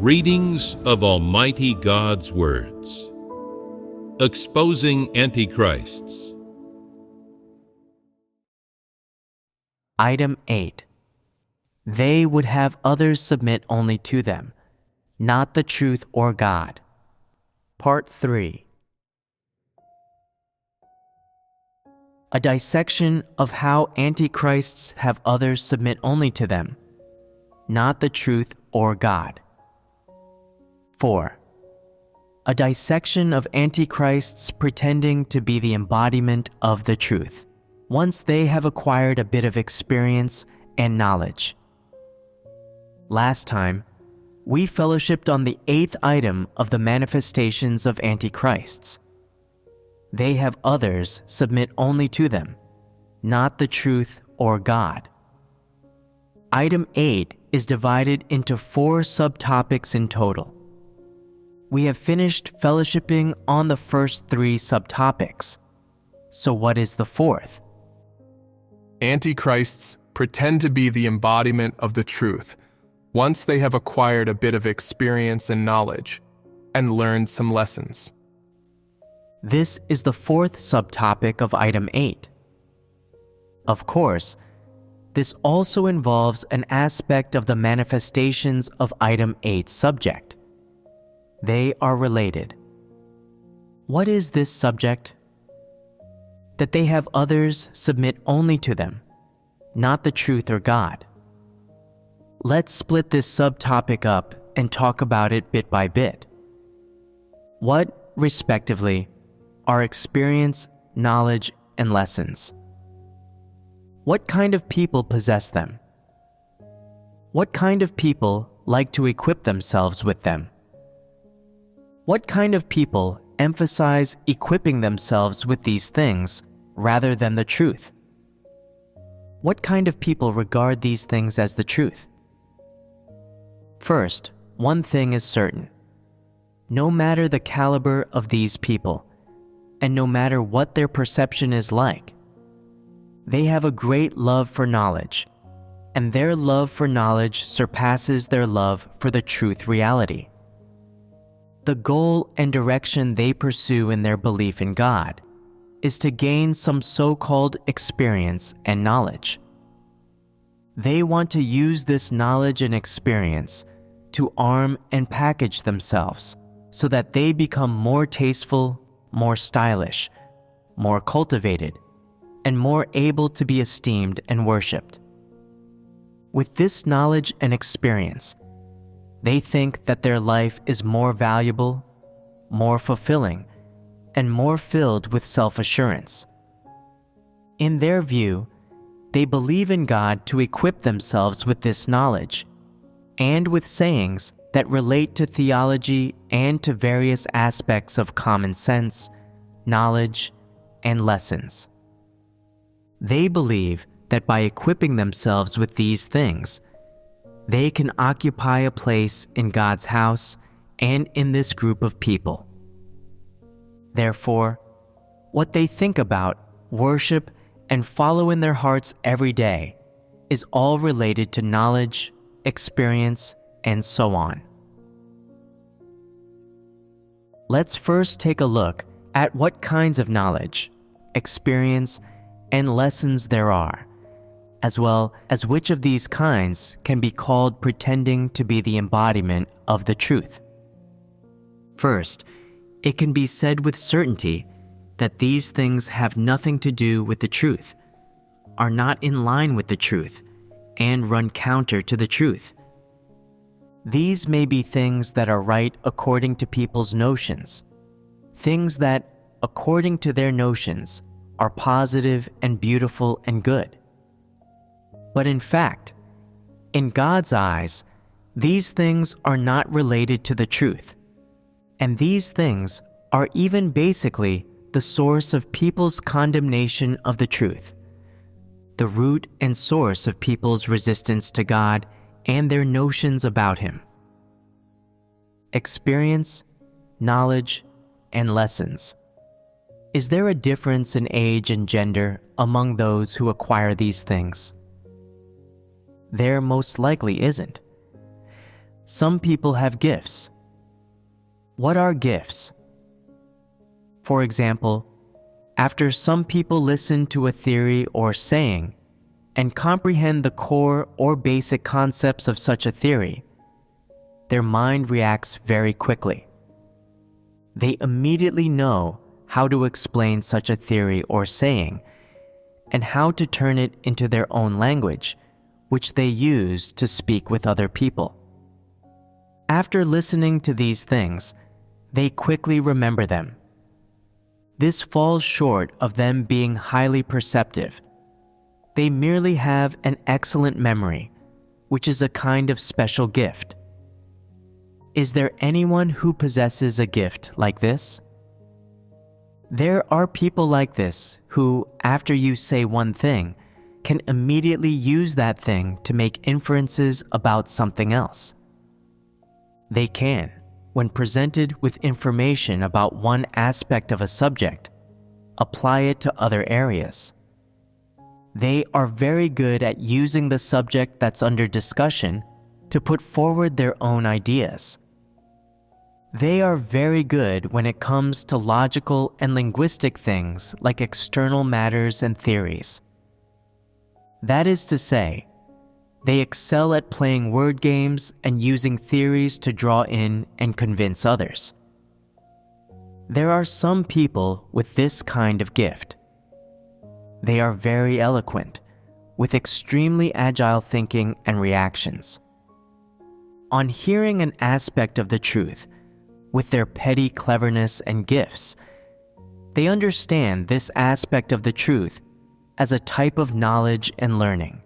Readings of Almighty God's Words. Exposing Antichrists. Item 8. They would have others submit only to them, not the truth or God. Part 3. A dissection of how Antichrists have others submit only to them, not the truth or God. 4. A dissection of Antichrists pretending to be the embodiment of the truth, once they have acquired a bit of experience and knowledge. Last time, we fellowshipped on the 8th item of the manifestations of Antichrists. They have others submit only to them, not the truth or God. Item 8 is divided into 4 subtopics in total. We have finished fellowshipping on the first 3 subtopics. So what is the 4th? Antichrists pretend to be the embodiment of the truth, once they have acquired a bit of experience and knowledge, and learned some lessons. This is the 4th subtopic of Item 8. Of course, this also involves an aspect of the manifestations of Item 8's subject. They are related. What is this subject? That they have others submit only to them, not the truth or God. Let's split this subtopic up and talk about it bit by bit. What, respectively, are experience, knowledge, and lessons? What kind of people possess them? What kind of people like to equip themselves with them? What kind of people emphasize equipping themselves with these things rather than the truth? What kind of people regard these things as the truth? First, one thing is certain. No matter the caliber of these people, and no matter what their perception is like, they have a great love for knowledge, and their love for knowledge surpasses their love for the truth reality. The goal and direction they pursue in their belief in God is to gain some so-called experience and knowledge. They want to use this knowledge and experience to arm and package themselves so that they become more tasteful, more stylish, more cultivated, and more able to be esteemed and worshipped. With this knowledge and experience, they think that their life is more valuable, more fulfilling, and more filled with self-assurance. In their view, they believe in God to equip themselves with this knowledge, and with sayings that relate to theology and to various aspects of common sense, knowledge, and lessons. They believe that by equipping themselves with these things, they can occupy a place in God's house and in this group of people. Therefore, what they think about, worship, and follow in their hearts every day is all related to knowledge, experience, and so on. Let's first take a look at what kinds of knowledge, experience, and lessons there are, as well as which of these kinds can be called pretending to be the embodiment of the truth. First, it can be said with certainty that these things have nothing to do with the truth, are not in line with the truth, and run counter to the truth. These may be things that are right according to people's notions, things that, according to their notions, are positive and beautiful and good. But in fact, in God's eyes, these things are not related to the truth, and these things are even basically the source of people's condemnation of the truth, the root and source of people's resistance to God and their notions about Him. Experience, knowledge, and lessons. Is there a difference in age and gender among those who acquire these things? There most likely isn't. Some people have gifts. What are gifts? For example, after some people listen to a theory or saying and comprehend the core or basic concepts of such a theory, their mind reacts very quickly. They immediately know how to explain such a theory or saying and how to turn it into their own language, which they use to speak with other people. After listening to these things, they quickly remember them. This falls short of them being highly perceptive. They merely have an excellent memory, which is a kind of special gift. Is there anyone who possesses a gift like this? There are people like this who, after you say one thing, can immediately use that thing to make inferences about something else. They can, when presented with information about one aspect of a subject, apply it to other areas. They are very good at using the subject that's under discussion to put forward their own ideas. They are very good when it comes to logical and linguistic things like external matters and theories. That is to say, they excel at playing word games and using theories to draw in and convince others. There are some people with this kind of gift. They are very eloquent, with extremely agile thinking and reactions. On hearing an aspect of the truth, with their petty cleverness and gifts, they understand this aspect of the truth as a type of knowledge and learning,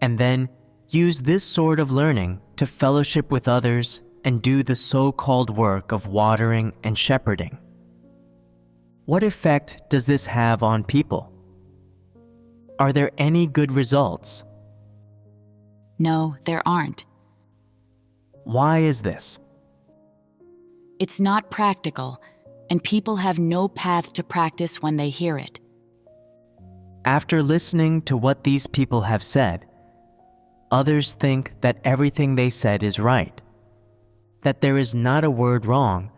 and then use this sort of learning to fellowship with others and do the so-called work of watering and shepherding. What effect does this have on people? Are there any good results? No, there aren't. Why is this? It's not practical, and people have no path to practice when they hear it. After listening to what these people have said, others think that everything they said is right, that there is not a word wrong,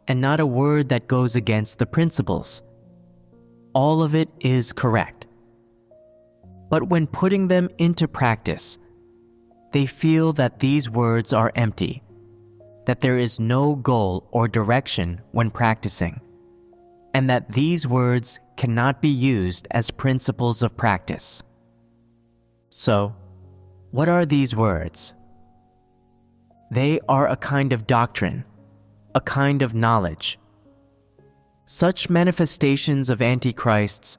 and not a word that goes against the principles. All of it is correct. But when putting them into practice, they feel that these words are empty, that there is no goal or direction when practicing, and that these words cannot be used as principles of practice. So, what are these words? They are a kind of doctrine, a kind of knowledge. Such manifestations of antichrists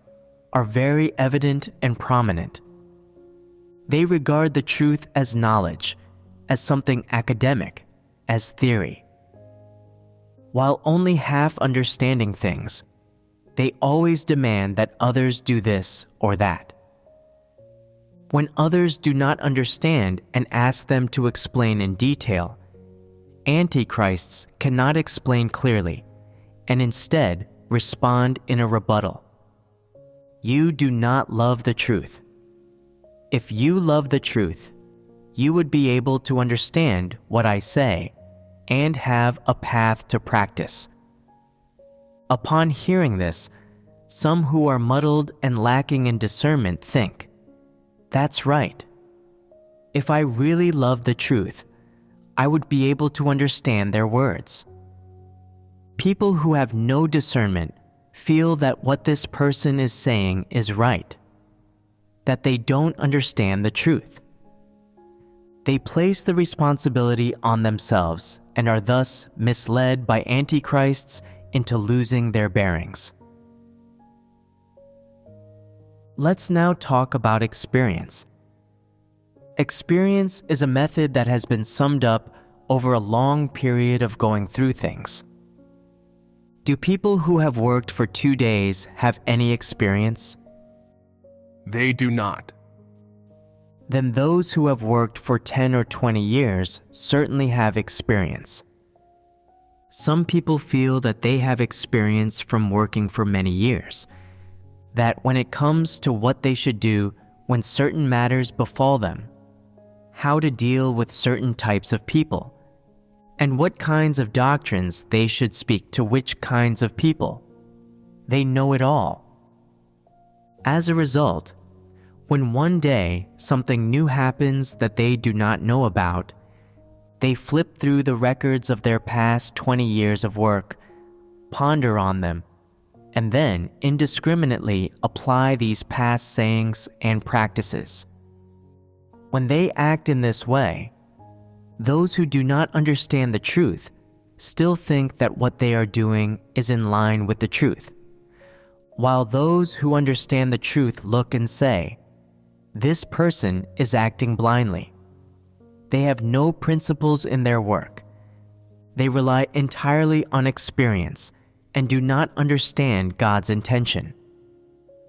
are very evident and prominent. They regard the truth as knowledge, as something academic, as theory. While only half understanding things, they always demand that others do this or that. When others do not understand and ask them to explain in detail, antichrists cannot explain clearly and instead respond in a rebuttal. You do not love the truth. If you love the truth, you would be able to understand what I say and have a path to practice. Upon hearing this, some who are muddled and lacking in discernment think, that's right. If I really loved the truth, I would be able to understand their words. People who have no discernment feel that what this person is saying is right, that they don't understand the truth. They place the responsibility on themselves and are thus misled by antichrists into losing their bearings. Let's now talk about experience. Experience is a method that has been summed up over a long period of going through things. Do people who have worked for 2 days have any experience? They do not. Then those who have worked for 10 or 20 years certainly have experience. Some people feel that they have experience from working for many years, that when it comes to what they should do when certain matters befall them, how to deal with certain types of people, and what kinds of doctrines they should speak to which kinds of people. They know it all. As a result, when one day something new happens that they do not know about, they flip through the records of their past 20 years of work, ponder on them, and then indiscriminately apply these past sayings and practices. When they act in this way, those who do not understand the truth still think that what they are doing is in line with the truth, while those who understand the truth look and say, "This person is acting blindly." They have no principles in their work. They rely entirely on experience and do not understand God's intention.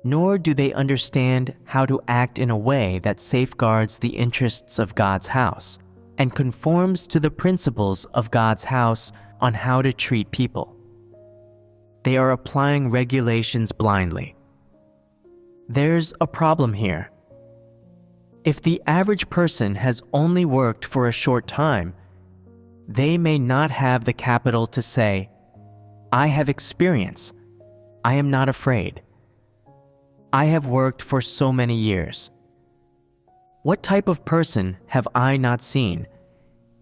Nor do they understand how to act in a way that safeguards the interests of God's house and conforms to the principles of God's house on how to treat people. They are applying regulations blindly. There's a problem here. If the average person has only worked for a short time, they may not have the capital to say, "I have experience. I am not afraid. I have worked for so many years. What type of person have I not seen,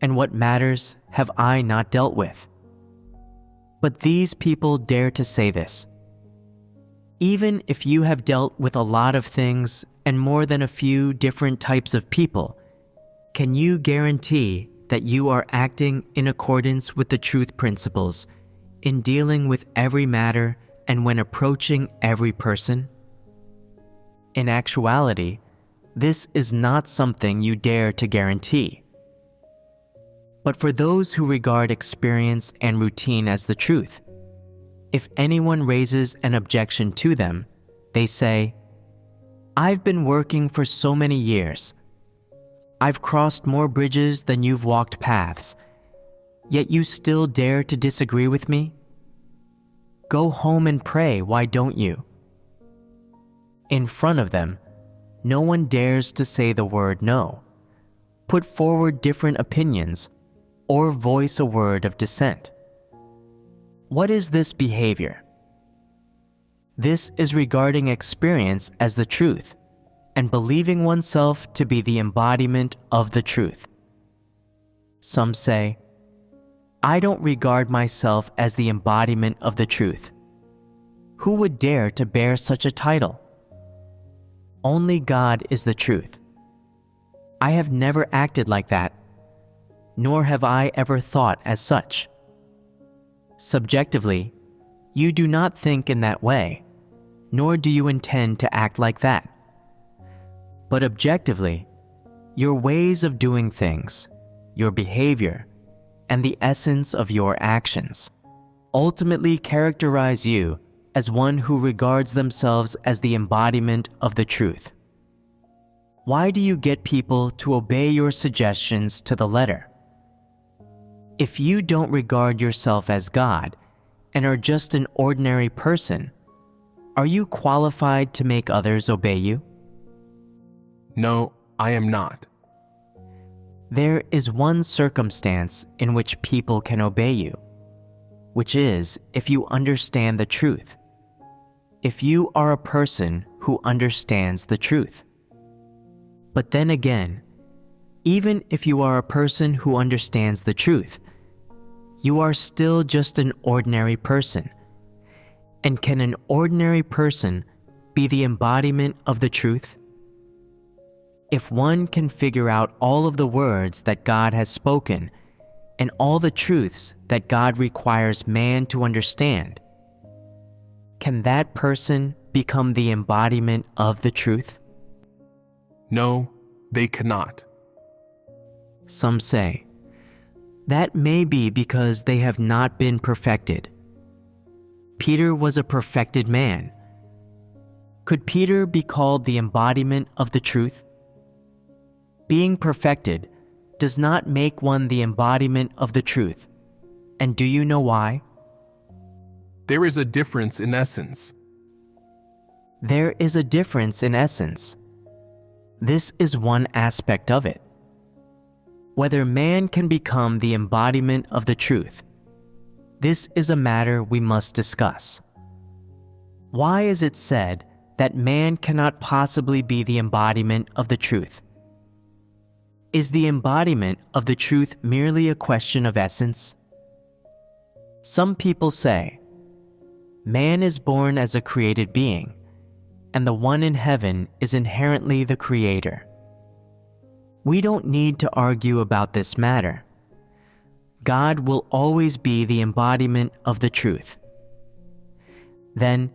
and what matters have I not dealt with?" But these people dare to say this. Even if you have dealt with a lot of things and more than a few different types of people, can you guarantee that you are acting in accordance with the truth principles in dealing with every matter and when approaching every person? In actuality, this is not something you dare to guarantee. But for those who regard experience and routine as the truth, if anyone raises an objection to them, they say, "I've been working for so many years. I've crossed more bridges than you've walked paths, yet you still dare to disagree with me? Go home and pray, why don't you?" In front of them, no one dares to say the word no, put forward different opinions, or voice a word of dissent. What is this behavior? This is regarding experience as the truth and believing oneself to be the embodiment of the truth. Some say, "I don't regard myself as the embodiment of the truth." Who would dare to bear such a title? Only God is the truth. I have never acted like that, nor have I ever thought as such. Subjectively, you do not think in that way, nor do you intend to act like that. But objectively, your ways of doing things, your behavior, and the essence of your actions ultimately characterize you as one who regards themselves as the embodiment of the truth. Why do you get people to obey your suggestions to the letter? If you don't regard yourself as God and are just an ordinary person, are you qualified to make others obey you? No, I am not. There is one circumstance in which people can obey you, which is if you understand the truth. If you are a person who understands the truth. But then again, even if you are a person who understands the truth, you are still just an ordinary person. And can an ordinary person be the embodiment of the truth? If one can figure out all of the words that God has spoken and all the truths that God requires man to understand, can that person become the embodiment of the truth? No, they cannot. Some say, that may be because they have not been perfected. Peter was a perfected man. Could Peter be called the embodiment of the truth? Being perfected does not make one the embodiment of the truth. And do you know why? There is a difference in essence. There is a difference in essence. This is one aspect of it. Whether man can become the embodiment of the truth, this is a matter we must discuss. Why is it said that man cannot possibly be the embodiment of the truth? Is the embodiment of the truth merely a question of essence? Some people say, man is born as a created being, and the one in heaven is inherently the creator. We don't need to argue about this matter. God will always be the embodiment of the truth. Then,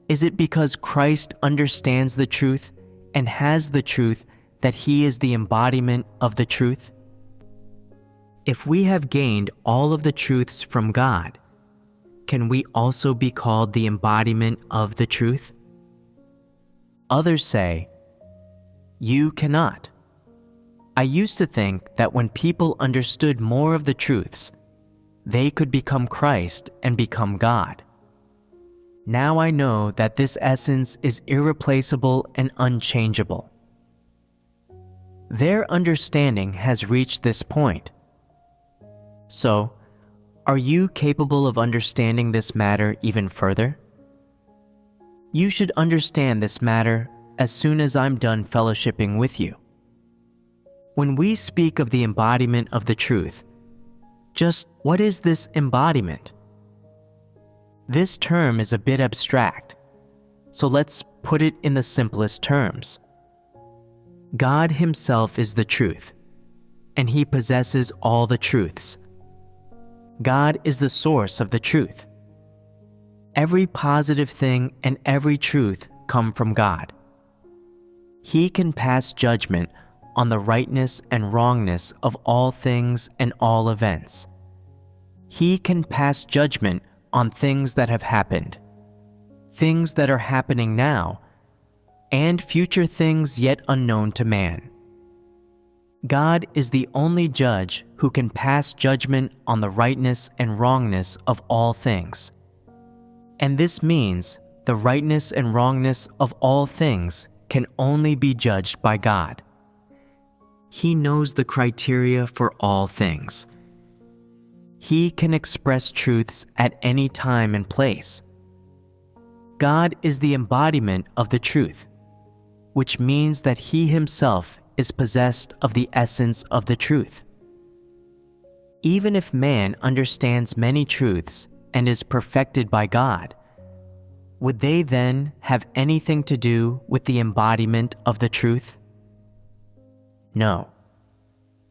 is it because Christ understands the truth and has the truth that he is the embodiment of the truth? If we have gained all of the truths from God, can we also be called the embodiment of the truth? Others say, you cannot. I used to think that when people understood more of the truths, they could become Christ and become God. Now I know that this essence is irreplaceable and unchangeable. Their understanding has reached this point. So, are you capable of understanding this matter even further? You should understand this matter as soon as I'm done fellowshipping with you. When we speak of the embodiment of the truth, just what is this embodiment? This term is a bit abstract, so let's put it in the simplest terms. God himself is the truth, and he possesses all the truths. God is the source of the truth. Every positive thing and every truth come from God. He can pass judgment on the rightness and wrongness of all things and all events. He can pass judgment on things that have happened, things that are happening now, and future things yet unknown to man. God is the only judge who can pass judgment on the rightness and wrongness of all things. And this means the rightness and wrongness of all things can only be judged by God. He knows the criteria for all things. He can express truths at any time and place. God is the embodiment of the truth, which means that he himself is possessed of the essence of the truth. Even if man understands many truths and is perfected by God, would they then have anything to do with the embodiment of the truth? No.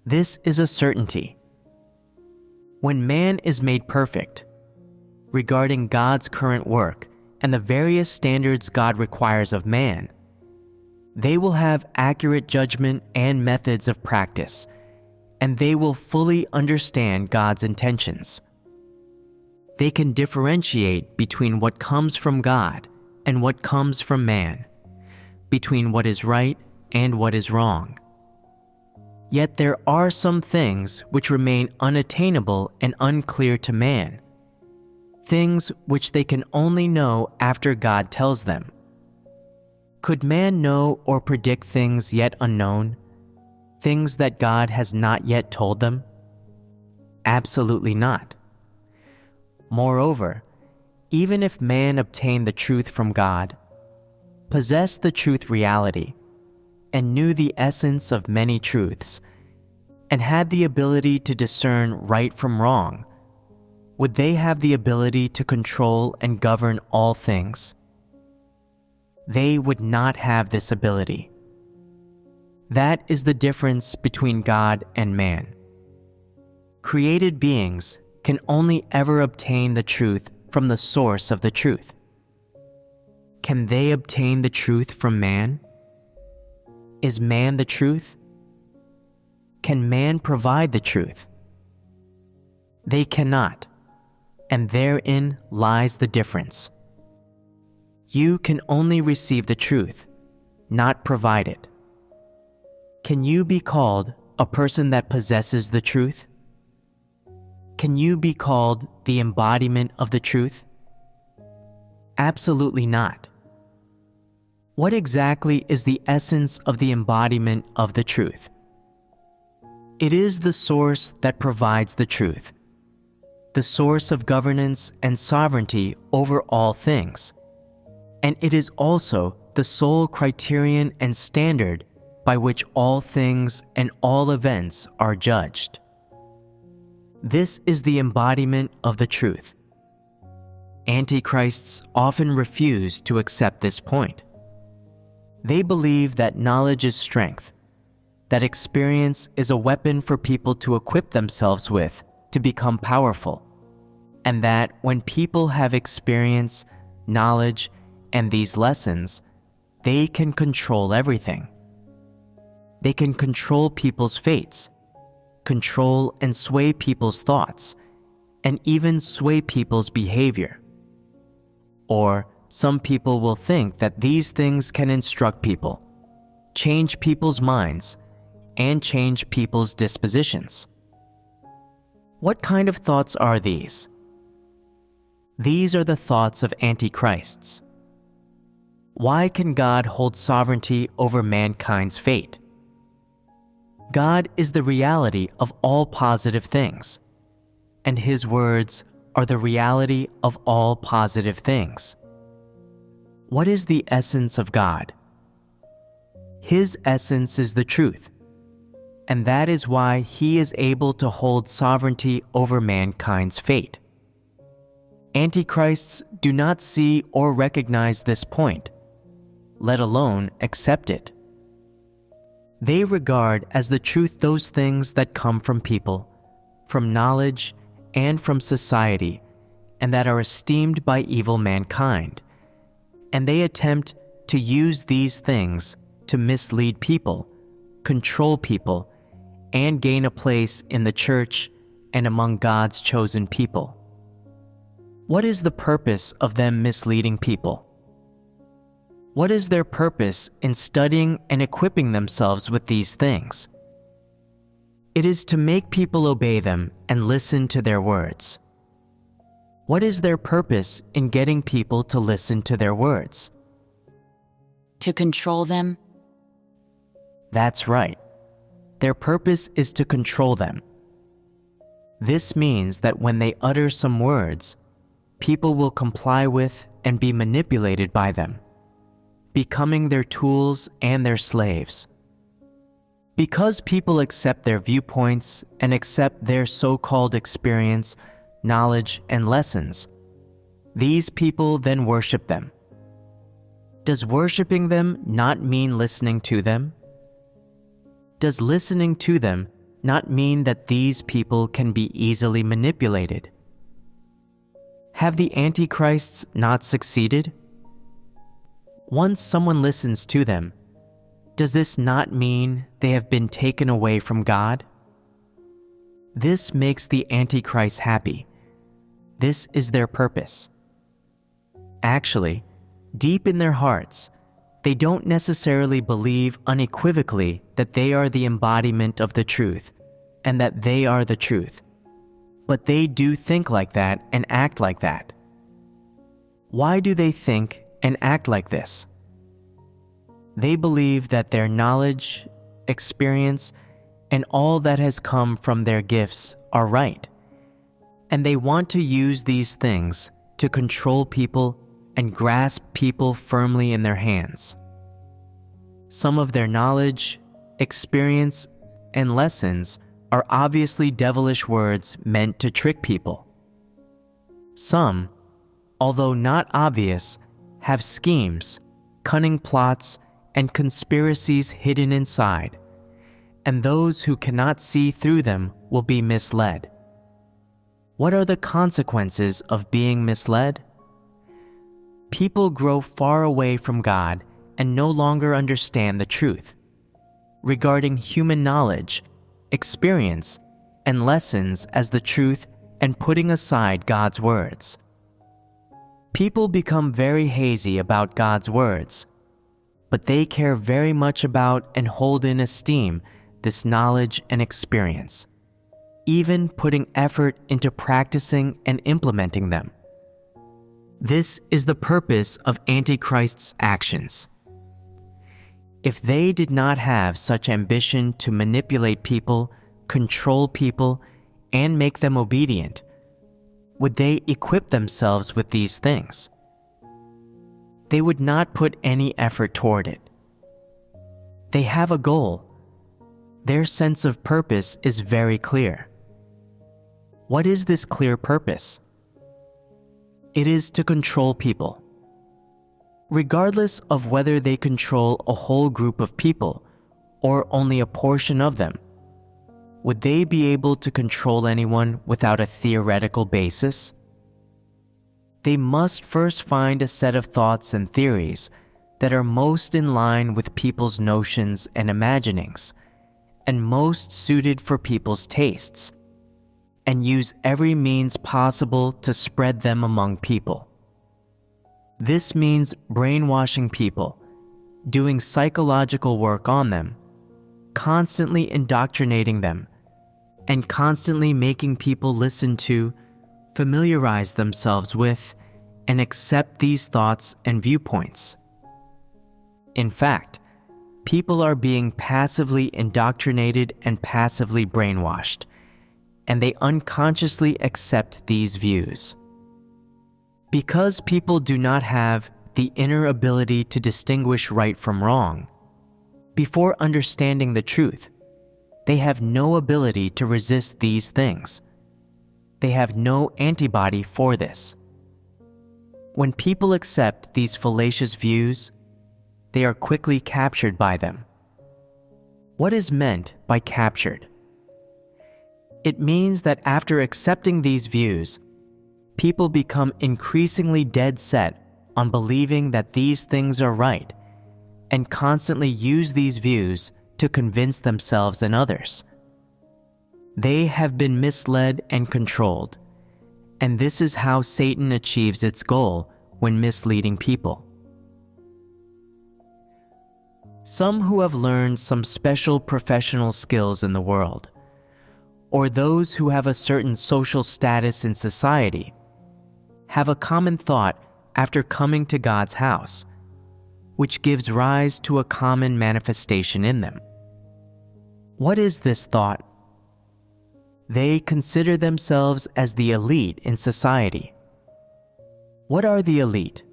This is a certainty. When man is made perfect, regarding God's current work and the various standards God requires of man, they will have accurate judgment and methods of practice, and they will fully understand God's intentions. They can differentiate between what comes from God and what comes from man, between what is right and what is wrong. Yet there are some things which remain unattainable and unclear to man, things which they can only know after God tells them. Could man know or predict things yet unknown, things that God has not yet told them? Absolutely not. Moreover, even if man obtained the truth from God, possessed the truth reality, and knew the essence of many truths, and had the ability to discern right from wrong, would they have the ability to control and govern all things? They would not have this ability. That is the difference between God and man. Created beings can only ever obtain the truth from the source of the truth. Can they obtain the truth from man? Is man the truth? Can man provide the truth? They cannot, and therein lies the difference. You can only receive the truth, not provide it. Can you be called a person that possesses the truth? Can you be called the embodiment of the truth? Absolutely not. What exactly is the essence of the embodiment of the truth? It is the source that provides the truth, the source of governance and sovereignty over all things, and it is also the sole criterion and standard by which all things and all events are judged. This is the embodiment of the truth. Antichrists often refuse to accept this point. They believe that knowledge is strength, that experience is a weapon for people to equip themselves with to become powerful, and that when people have experience, knowledge, and these lessons, they can control everything. They can control people's fates, control and sway people's thoughts, and even sway people's behavior. Or some people will think that these things can instruct people, change people's minds, and change people's dispositions. What kind of thoughts are these? These are the thoughts of antichrists. Why can God hold sovereignty over mankind's fate? God is the reality of all positive things, and His words are the reality of all positive things. What is the essence of God? His essence is the truth, and that is why He is able to hold sovereignty over mankind's fate. Antichrists do not see or recognize this point, let alone accept it. They regard as the truth those things that come from people, from knowledge, and from society, and that are esteemed by evil mankind, and they attempt to use these things to mislead people, control people, and gain a place in the church and among God's chosen people. What is the purpose of them misleading people? What is their purpose in studying and equipping themselves with these things? It is to make people obey them and listen to their words. What is their purpose in getting people to listen to their words? To control them? That's right. Their purpose is to control them. This means that when they utter some words, people will comply with and be manipulated by them, becoming their tools and their slaves. Because people accept their viewpoints and accept their so-called experience, knowledge, and lessons, these people then worship them. Does worshiping them not mean listening to them? Does listening to them not mean that these people can be easily manipulated? Have the antichrists not succeeded? Once someone listens to them, does this not mean they have been taken away from God? This makes the antichrist happy. This is their purpose. Actually, deep in their hearts, they don't necessarily believe unequivocally that they are the embodiment of the truth and that they are the truth, but they do think like that and act like that. Why do they think and act like this? They believe that their knowledge, experience, and all that has come from their gifts are right, and they want to use these things to control people and grasp people firmly in their hands. Some of their knowledge, experience, and lessons are obviously devilish words meant to trick people. Some, although not obvious, have schemes, cunning plots, and conspiracies hidden inside, and those who cannot see through them will be misled. What are the consequences of being misled? People grow far away from God and no longer understand the truth regarding human knowledge, experience, and lessons as the truth, and putting aside God's words. People become very hazy about God's words, but they care very much about and hold in esteem this knowledge and experience, even putting effort into practicing and implementing them. This is the purpose of Antichrist's actions. If they did not have such ambition to manipulate people, control people, and make them obedient, would they equip themselves with these things? They would not put any effort toward it. They have a goal. Their sense of purpose is very clear. What is this clear purpose? It is to control people. Regardless of whether they control a whole group of people or only a portion of them, would they be able to control anyone without a theoretical basis? They must first find a set of thoughts and theories that are most in line with people's notions and imaginings, and most suited for people's tastes, and use every means possible to spread them among people. This means brainwashing people, doing psychological work on them, constantly indoctrinating them, and constantly making people listen to, familiarize themselves with, and accept these thoughts and viewpoints. In fact, people are being passively indoctrinated and passively brainwashed, and they unconsciously accept these views. Because people do not have the inner ability to distinguish right from wrong, before understanding the truth, they have no ability to resist these things. They have no antibody for this. When people accept these fallacious views, they are quickly captured by them. What is meant by captured? It means that after accepting these views, people become increasingly dead set on believing that these things are right and constantly use these views to convince themselves and others. They have been misled and controlled, and this is how Satan achieves its goal when misleading people. Some who have learned some special professional skills in the world, or those who have a certain social status in society, have a common thought after coming to God's house, which gives rise to a common manifestation in them. What is this thought? They consider themselves as the elite in society. What are the elite?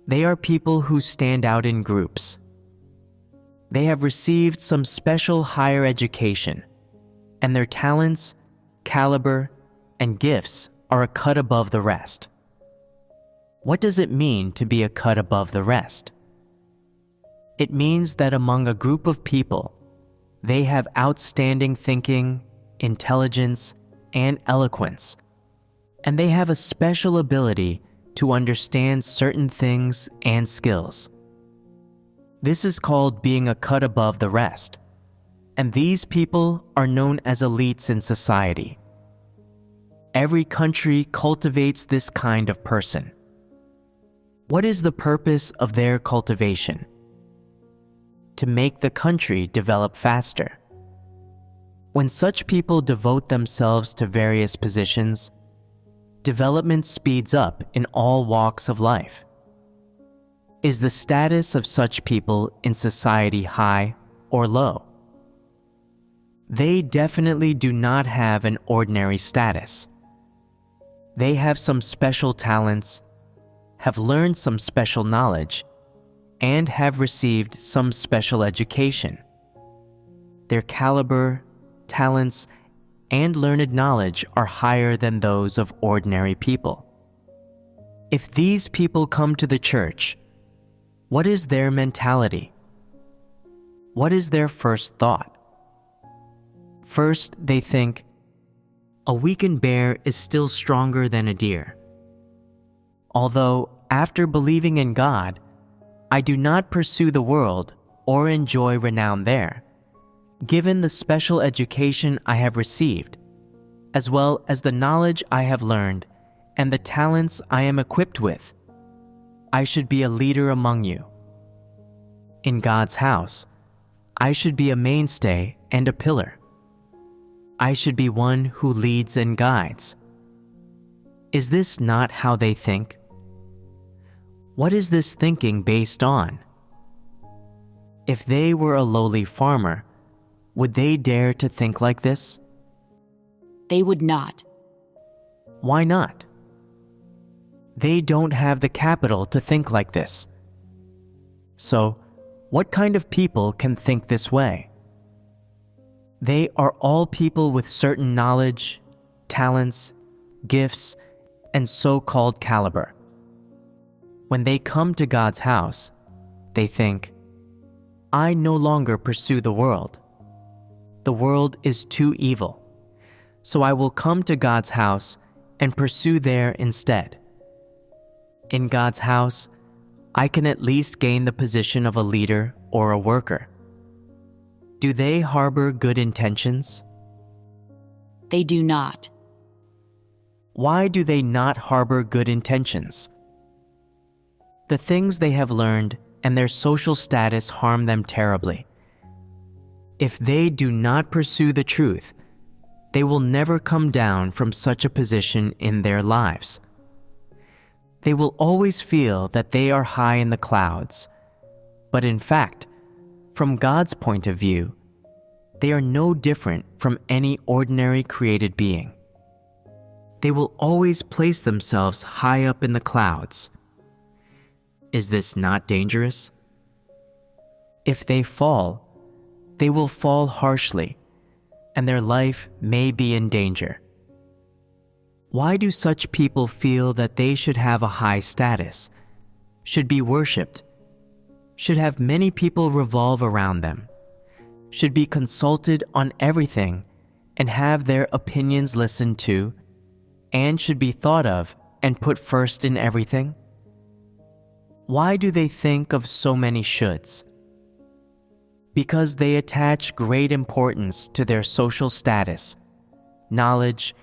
They are people who stand out in groups. They have received some special higher education, and their talents, caliber, and gifts are a cut above the rest. What does it mean to be a cut above the rest? It means that among a group of people, they have outstanding thinking, intelligence, and eloquence, and they have a special ability to understand certain things and skills. This is called being a cut above the rest, and these people are known as elites in society. Every country cultivates this kind of person. What is the purpose of their cultivation? To make the country develop faster. When such people devote themselves to various positions, development speeds up in all walks of life. Is the status of such people in society high or low? They definitely do not have an ordinary status. They have some special talents, have learned some special knowledge, and have received some special education. Their caliber, talents, and learned knowledge are higher than those of ordinary people. If these people come to the church, what is their mentality? What is their first thought? First, they think, a weakened bear is still stronger than a deer. Although, after believing in God, I do not pursue the world or enjoy renown there, given the special education I have received, as well as the knowledge I have learned and the talents I am equipped with, I should be a leader among you. In God's house, I should be a mainstay and a pillar. I should be one who leads and guides. Is this not how they think? What is this thinking based on? If they were a lowly farmer, would they dare to think like this? They would not. Why not? They don't have the capital to think like this. So, what kind of people can think this way? They are all people with certain knowledge, talents, gifts, and so-called caliber. When they come to God's house, they think, I no longer pursue the world. The world is too evil, so I will come to God's house and pursue there instead. In God's house, I can at least gain the position of a leader or a worker. Do they harbor good intentions? They do not. Why do they not harbor good intentions? The things they have learned and their social status harm them terribly. If they do not pursue the truth, they will never come down from such a position in their lives. They will always feel that they are high in the clouds, but in fact, from God's point of view, they are no different from any ordinary created being. They will always place themselves high up in the clouds. Is this not dangerous? If they fall, they will fall harshly, and their life may be in danger. Why do such people feel that they should have a high status, should be worshipped, should have many people revolve around them, should be consulted on everything and have their opinions listened to, and should be thought of and put first in everything? Why do they think of so many shoulds? Because they attach great importance to their social status, knowledge,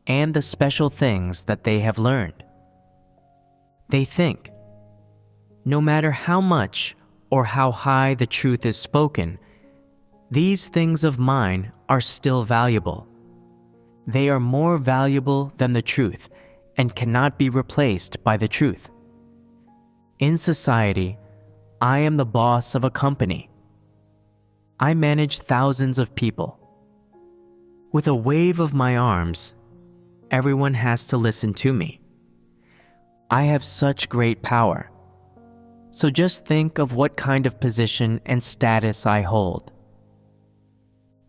and the special things that they have learned. They think, no matter how much or how high the truth is spoken, these things of mine are still valuable. They are more valuable than the truth and cannot be replaced by the truth. In society, I am the boss of a company. I manage thousands of people. With a wave of my arms, everyone has to listen to me. I have such great power. So just think of what kind of position and status I hold.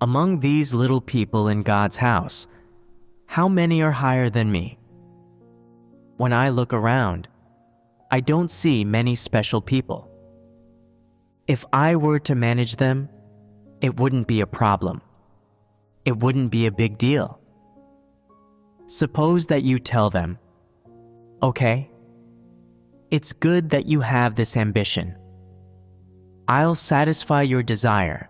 Among these little people in God's house, how many are higher than me? When I look around, I don't see many special people. If I were to manage them, it wouldn't be a problem. It wouldn't be a big deal. Suppose that you tell them, okay, it's good that you have this ambition. I'll satisfy your desire.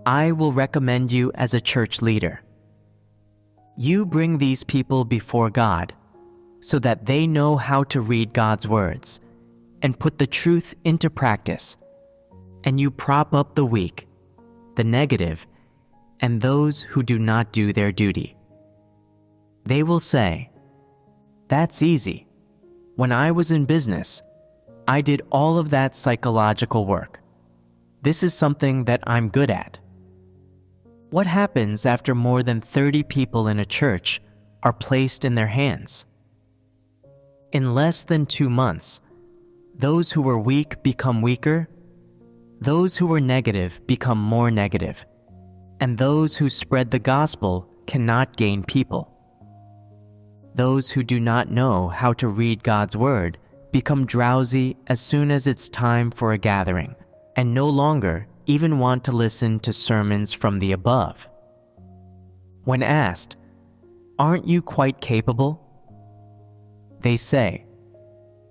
I will recommend you as a church leader. You bring these people before God so that they know how to read God's words and put the truth into practice, and you prop up the weak, the negative, and those who do not do their duty. They will say, that's easy. When I was in business, I did all of that psychological work. This is something that I'm good at. What happens after more than 30 people in a church are placed in their hands? In less than 2 months, those who were weak become weaker, those who were negative become more negative, and those who spread the gospel cannot gain people. Those who do not know how to read God's word become drowsy as soon as it's time for a gathering, and no longer even want to listen to sermons from the above. When asked, aren't you quite capable? They say,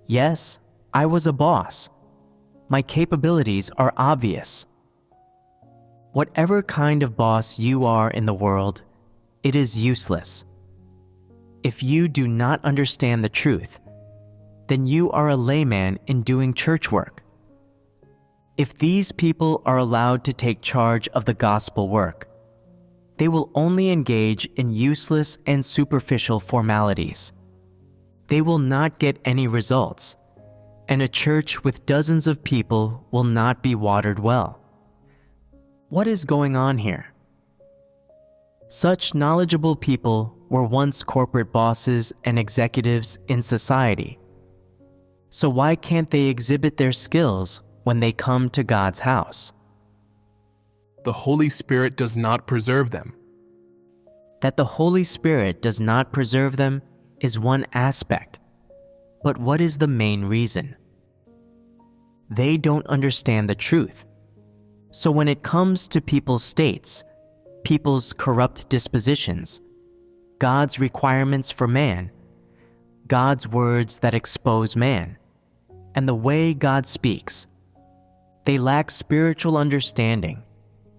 yes, I was a boss. My capabilities are obvious. Whatever kind of boss you are in the world, it is useless. If you do not understand the truth, then you are a layman in doing church work. If these people are allowed to take charge of the gospel work, they will only engage in useless and superficial formalities. They will not get any results, and a church with dozens of people will not be watered well. What is going on here? Such knowledgeable people were once corporate bosses and executives in society. So why can't they exhibit their skills when they come to God's house? The Holy Spirit does not preserve them. That the Holy Spirit does not preserve them is one aspect, but what is the main reason? They don't understand the truth. So when it comes to people's states, people's corrupt dispositions, God's requirements for man, God's words that expose man, and the way God speaks, they lack spiritual understanding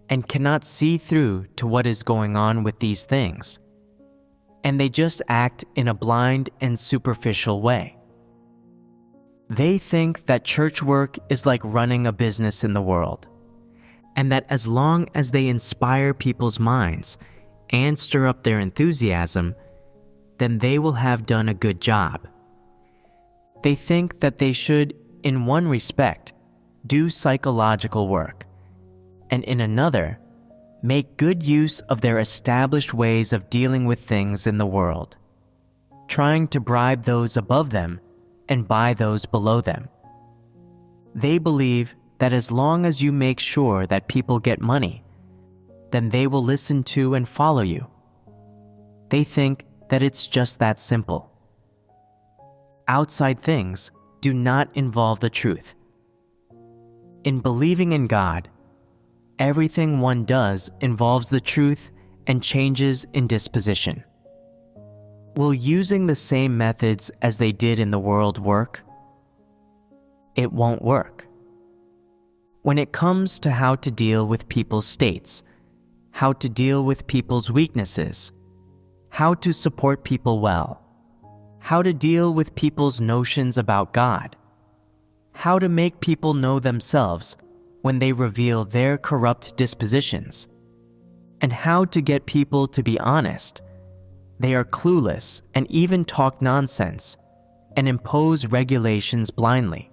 and cannot see through to what is going on with these things, and they just act in a blind and superficial way. They think that church work is like running a business in the world, and that as long as they inspire people's minds and stir up their enthusiasm, then they will have done a good job. They think that they should, in one respect, do psychological work, and in another, make good use of their established ways of dealing with things in the world, trying to bribe those above them and buy those below them. They believe that as long as you make sure that people get money, then they will listen to and follow you. They think that it's just that simple. Outside things do not involve the truth. In believing in God, everything one does involves the truth and changes in disposition. Will using the same methods as they did in the world work? It won't work. When it comes to how to deal with people's states, how to deal with people's weaknesses, how to support people well, how to deal with people's notions about God, how to make people know themselves when they reveal their corrupt dispositions, and how to get people to be honest, they are clueless and even talk nonsense and impose regulations blindly.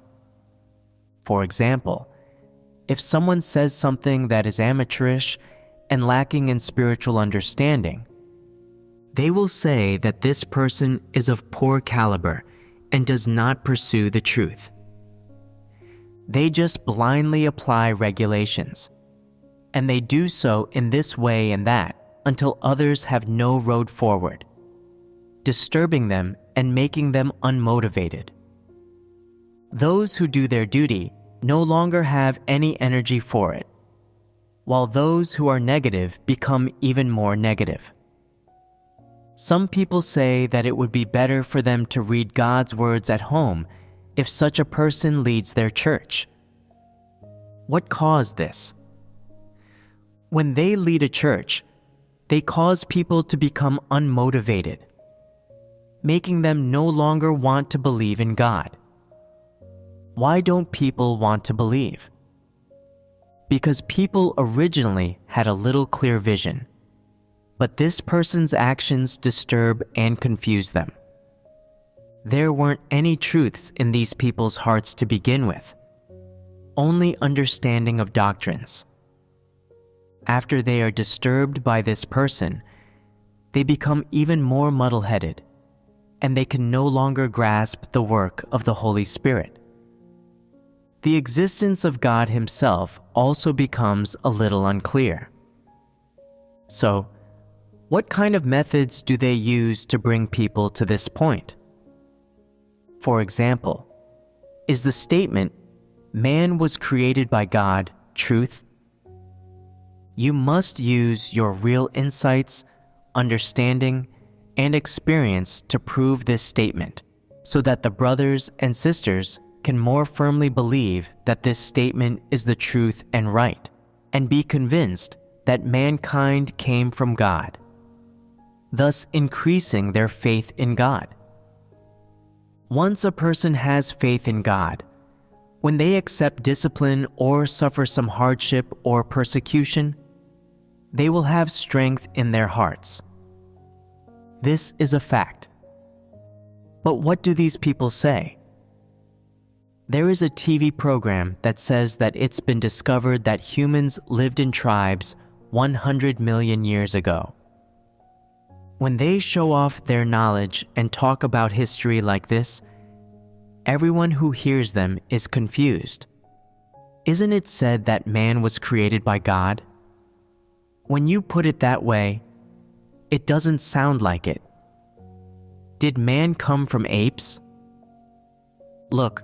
For example, if someone says something that is amateurish and lacking in spiritual understanding, they will say that this person is of poor caliber and does not pursue the truth. They just blindly apply regulations, and they do so in this way and that until others have no road forward, disturbing them and making them unmotivated. Those who do their duty no longer have any energy for it, while those who are negative become even more negative. Some people say that it would be better for them to read God's words at home if such a person leads their church. What caused this? When they lead a church, they cause people to become unmotivated, making them no longer want to believe in God. Why don't people want to believe? Because people originally had a little clear vision, but this person's actions disturb and confuse them. There weren't any truths in these people's hearts to begin with, only understanding of doctrines. After they are disturbed by this person, they become even more muddle-headed, and they can no longer grasp the work of the Holy Spirit. The existence of God Himself also becomes a little unclear. So, what kind of methods do they use to bring people to this point? For example, is the statement, "Man was created by God," truth? You must use your real insights, understanding, and experience to prove this statement, so that the brothers and sisters can more firmly believe that this statement is the truth and right, and be convinced that mankind came from God, thus increasing their faith in God. Once a person has faith in God, when they accept discipline or suffer some hardship or persecution, they will have strength in their hearts. This is a fact. But what do these people say? There is a TV program that says that it's been discovered that humans lived in tribes 100 million years ago. When they show off their knowledge and talk about history like this, everyone who hears them is confused. Isn't it said that man was created by God? When you put it that way, it doesn't sound like it. Did man come from apes? Look,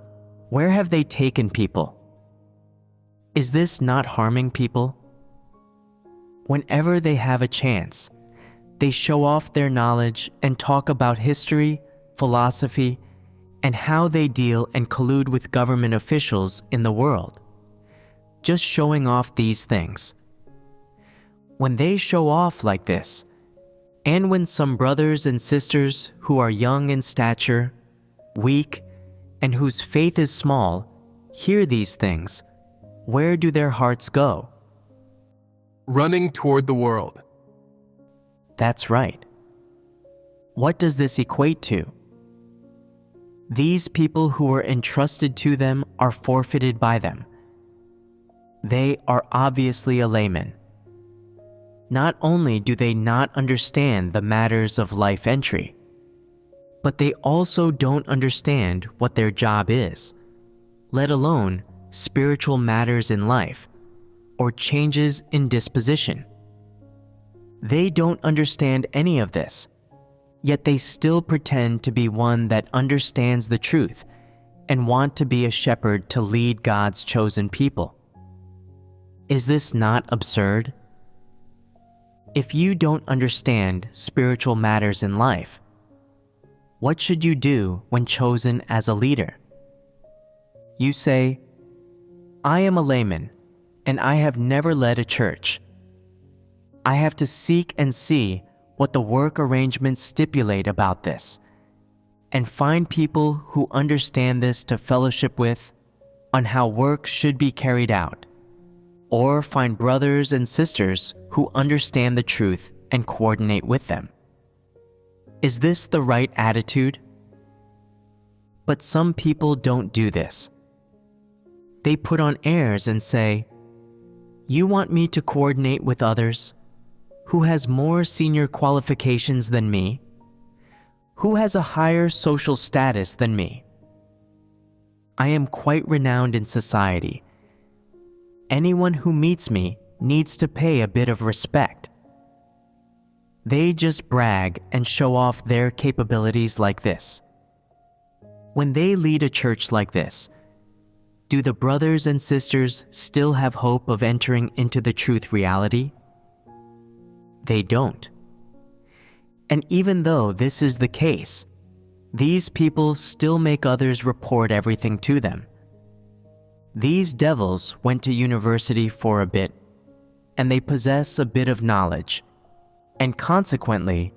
where have they taken people? Is this not harming people? Whenever they have a chance, they show off their knowledge and talk about history, philosophy, and how they deal and collude with government officials in the world. Just showing off these things. When they show off like this, and when some brothers and sisters who are young in stature, weak, and whose faith is small, hear these things, where do their hearts go? Running toward the world. That's right. What does this equate to? These people who were entrusted to them are forfeited by them. They are obviously a layman. Not only do they not understand the matters of life entry, but they also don't understand what their job is, let alone spiritual matters in life or changes in disposition. They don't understand any of this, yet they still pretend to be one that understands the truth and want to be a shepherd to lead God's chosen people. Is this not absurd? If you don't understand spiritual matters in life, what should you do when chosen as a leader? You say, I am a layman, and I have never led a church. I have to seek and see what the work arrangements stipulate about this, and find people who understand this to fellowship with on how work should be carried out, or find brothers and sisters who understand the truth and coordinate with them. Is this the right attitude? But some people don't do this. They put on airs and say, you want me to coordinate with others? Who has more senior qualifications than me? Who has a higher social status than me? I am quite renowned in society. Anyone who meets me needs to pay a bit of respect. They just brag and show off their capabilities like this. When they lead a church like this, do the brothers and sisters still have hope of entering into the truth reality? They don't. And even though this is the case, these people still make others report everything to them. These devils went to university for a bit, and they possess a bit of knowledge, and consequently,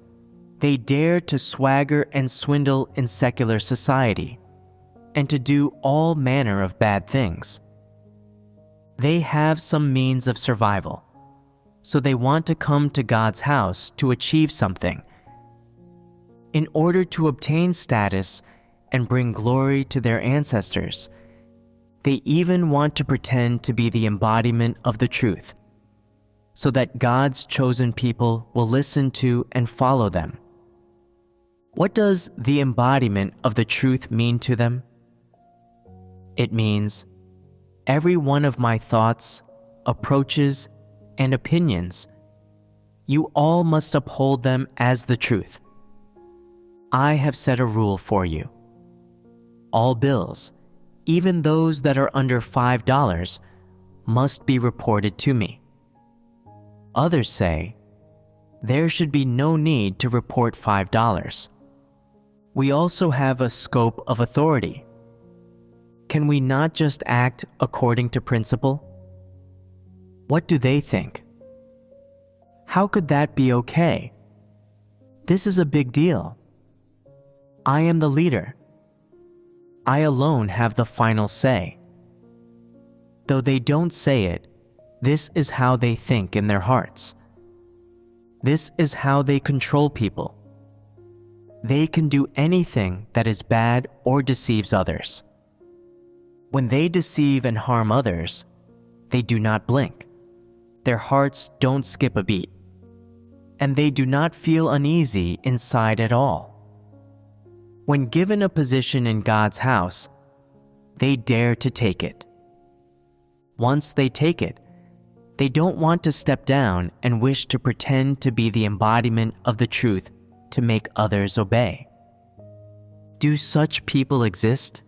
they dare to swagger and swindle in secular society, and to do all manner of bad things. They have some means of survival, so they want to come to God's house to achieve something. In order to obtain status and bring glory to their ancestors, they even want to pretend to be the embodiment of the truth, so that God's chosen people will listen to and follow them. What does the embodiment of the truth mean to them? It means, every one of my thoughts, approaches, and opinions, you all must uphold them as the truth. I have set a rule for you. All bills, even those that are under $5, must be reported to me. Others say, there should be no need to report $5. We also have a scope of authority. Can we not just act according to principle? What do they think? How could that be okay? This is a big deal. I am the leader. I alone have the final say. Though they don't say it, this is how they think in their hearts. This is how they control people. They can do anything that is bad or deceives others. When they deceive and harm others, they do not blink. Their hearts don't skip a beat, and they do not feel uneasy inside at all. When given a position in God's house, they dare to take it. Once they take it, they don't want to step down and wish to pretend to be the embodiment of the truth to make others obey. Do such people exist?